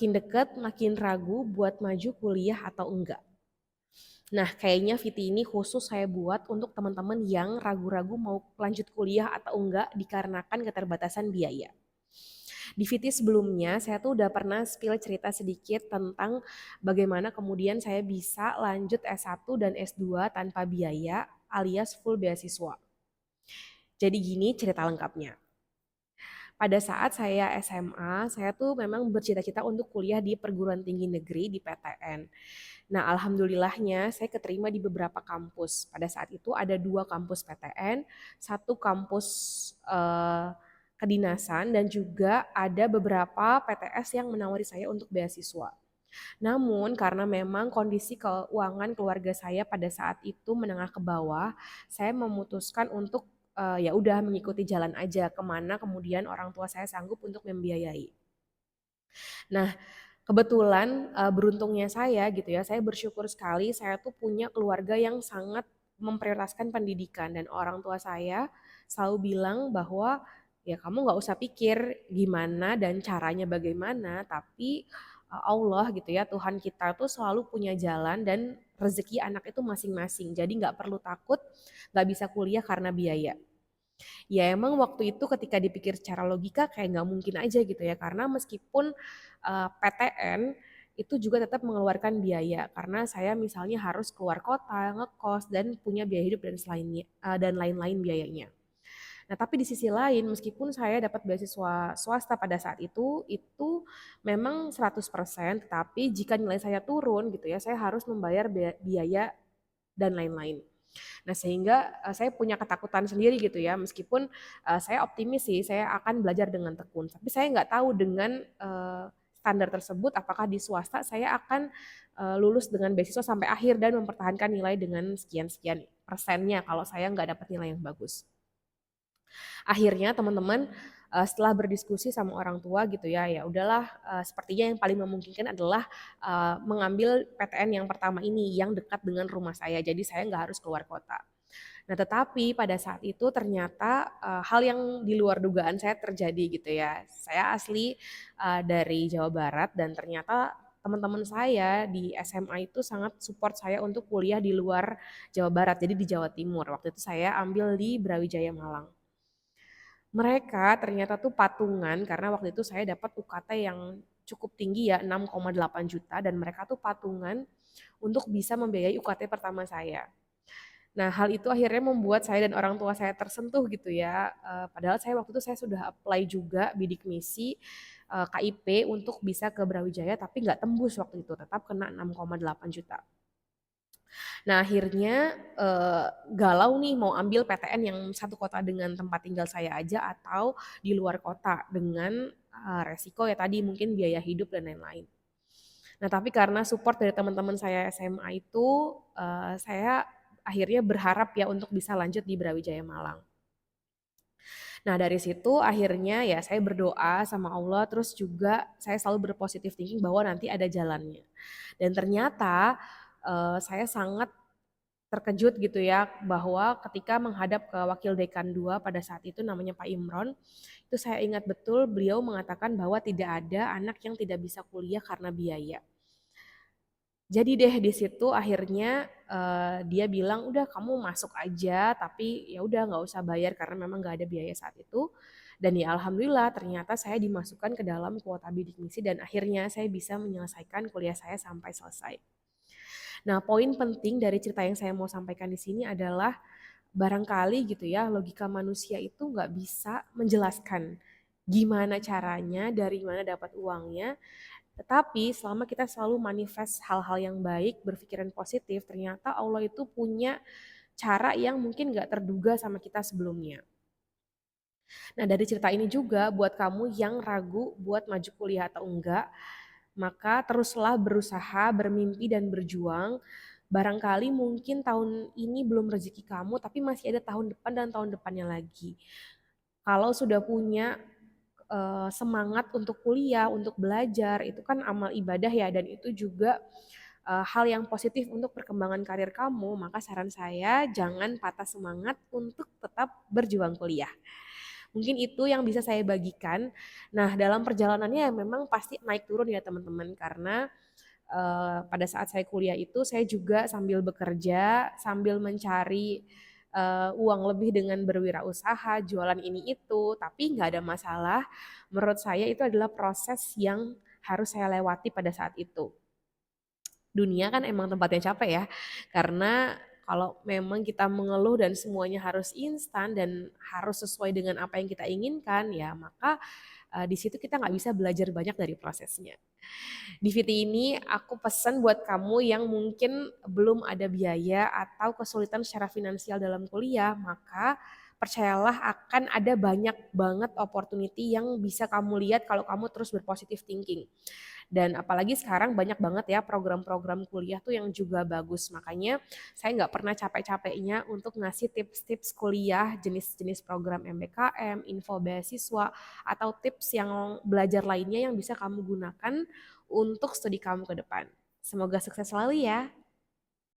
makin deket, makin ragu buat maju kuliah atau enggak. Nah, kayaknya VT ini khusus saya buat untuk teman-teman yang ragu-ragu mau lanjut kuliah atau enggak dikarenakan keterbatasan biaya. Di VT sebelumnya, saya tuh udah pernah spill cerita sedikit tentang bagaimana kemudian saya bisa lanjut S1 dan S2 tanpa biaya alias full beasiswa. Jadi gini cerita lengkapnya. Pada saat saya SMA, saya tuh memang bercita-cita untuk kuliah di perguruan tinggi negeri di PTN. Nah, alhamdulillahnya saya keterima di beberapa kampus. Pada saat itu ada 2 kampus PTN, 1 kampus kedinasan, dan juga ada beberapa PTS yang menawari saya untuk beasiswa. Namun karena memang kondisi keuangan keluarga saya pada saat itu menengah ke bawah, saya memutuskan untuk ya udah mengikuti jalan aja kemana kemudian orang tua saya sanggup untuk membiayai. Nah, kebetulan beruntungnya saya gitu ya, saya bersyukur sekali saya tuh punya keluarga yang sangat memprioritaskan pendidikan dan orang tua saya selalu bilang bahwa ya kamu nggak usah pikir gimana dan caranya bagaimana, tapi Allah gitu ya, Tuhan kita tuh selalu punya jalan dan rezeki anak itu masing-masing. Jadi nggak perlu takut nggak bisa kuliah karena biaya. Ya emang waktu itu ketika dipikir secara logika kayak nggak mungkin aja gitu ya, karena meskipun PTN itu juga tetap mengeluarkan biaya karena saya misalnya harus keluar kota, ngekos, dan punya biaya hidup dan lain-lain biayanya. Nah, tapi di sisi lain meskipun saya dapat beasiswa swasta pada saat itu memang 100%, tetapi jika nilai saya turun gitu ya, saya harus membayar biaya dan lain-lain. Nah, sehingga saya punya ketakutan sendiri gitu ya, meskipun saya optimis sih saya akan belajar dengan tekun, tapi saya nggak tahu dengan standar tersebut apakah di swasta saya akan lulus dengan beasiswa sampai akhir dan mempertahankan nilai dengan sekian-sekian persennya kalau saya nggak dapat nilai yang bagus. Akhirnya teman-teman setelah berdiskusi sama orang tua gitu ya, ya udahlah sepertinya yang paling memungkinkan adalah mengambil PTN yang pertama ini yang dekat dengan rumah saya. Jadi saya nggak harus keluar kota. Nah, tetapi pada saat itu ternyata hal yang di luar dugaan saya terjadi gitu ya. Saya asli dari Jawa Barat dan ternyata teman-teman saya di SMA itu sangat support saya untuk kuliah di luar Jawa Barat, jadi di Jawa Timur. Waktu itu saya ambil di Brawijaya Malang. Mereka ternyata tuh patungan karena waktu itu saya dapat UKT yang cukup tinggi ya, 6,8 juta, dan mereka tuh patungan untuk bisa membiayai UKT pertama saya. Nah, hal itu akhirnya membuat saya dan orang tua saya tersentuh gitu ya. Padahal saya waktu itu saya sudah apply juga bidik misi KIP untuk bisa ke Brawijaya, tapi nggak tembus waktu itu, tetap kena 6,8 juta. Nah, akhirnya galau nih mau ambil PTN yang satu kota dengan tempat tinggal saya aja atau di luar kota dengan resiko ya tadi mungkin biaya hidup dan lain-lain. Nah, tapi karena support dari teman-teman saya SMA itu, saya akhirnya berharap ya untuk bisa lanjut di Brawijaya Malang. Nah, dari situ akhirnya ya saya berdoa sama Allah, terus juga saya selalu berpositif thinking bahwa nanti ada jalannya. Dan ternyata saya sangat terkejut gitu ya bahwa ketika menghadap ke wakil dekan 2 pada saat itu namanya Pak Imron, itu saya ingat betul beliau mengatakan bahwa tidak ada anak yang tidak bisa kuliah karena biaya. Jadi deh di situ akhirnya dia bilang udah kamu masuk aja tapi ya udah nggak usah bayar karena memang nggak ada biaya saat itu. Dan ya alhamdulillah ternyata saya dimasukkan ke dalam kuota bidik misi dan akhirnya saya bisa menyelesaikan kuliah saya sampai selesai. Nah, poin penting dari cerita yang saya mau sampaikan di sini adalah barangkali gitu ya, logika manusia itu nggak bisa menjelaskan gimana caranya, dari mana dapat uangnya, tetapi selama kita selalu manifest hal-hal yang baik, berpikiran positif, ternyata Allah itu punya cara yang mungkin nggak terduga sama kita sebelumnya. Nah, dari cerita ini juga buat kamu yang ragu buat maju kuliah atau enggak, maka teruslah berusaha, bermimpi dan berjuang. Barangkali mungkin tahun ini belum rezeki kamu, tapi masih ada tahun depan dan tahun depannya lagi. Kalau sudah punya semangat untuk kuliah, untuk belajar, itu kan amal ibadah ya, dan itu juga hal yang positif untuk perkembangan karir kamu, maka saran saya jangan patah semangat untuk tetap berjuang kuliah. Mungkin itu yang bisa saya bagikan. Nah, dalam perjalanannya ya memang pasti naik turun ya teman-teman, karena pada saat saya kuliah itu saya juga sambil bekerja, sambil mencari uang lebih dengan berwirausaha, jualan ini itu, tapi nggak ada masalah. Menurut saya itu adalah proses yang harus saya lewati pada saat itu. Dunia kan emang tempatnya capek ya, karena kalau memang kita mengeluh dan semuanya harus instan dan harus sesuai dengan apa yang kita inginkan, ya maka di situ kita nggak bisa belajar banyak dari prosesnya. Di VT ini aku pesan buat kamu yang mungkin belum ada biaya atau kesulitan secara finansial dalam kuliah, maka percayalah akan ada banyak banget opportunity yang bisa kamu lihat kalau kamu terus berpositif thinking. Dan apalagi sekarang banyak banget ya program-program kuliah tuh yang juga bagus. Makanya saya nggak pernah capek-capeknya untuk ngasih tips-tips kuliah, jenis-jenis program MBKM, info beasiswa, atau tips yang belajar lainnya yang bisa kamu gunakan untuk studi kamu ke depan. Semoga sukses selalu ya.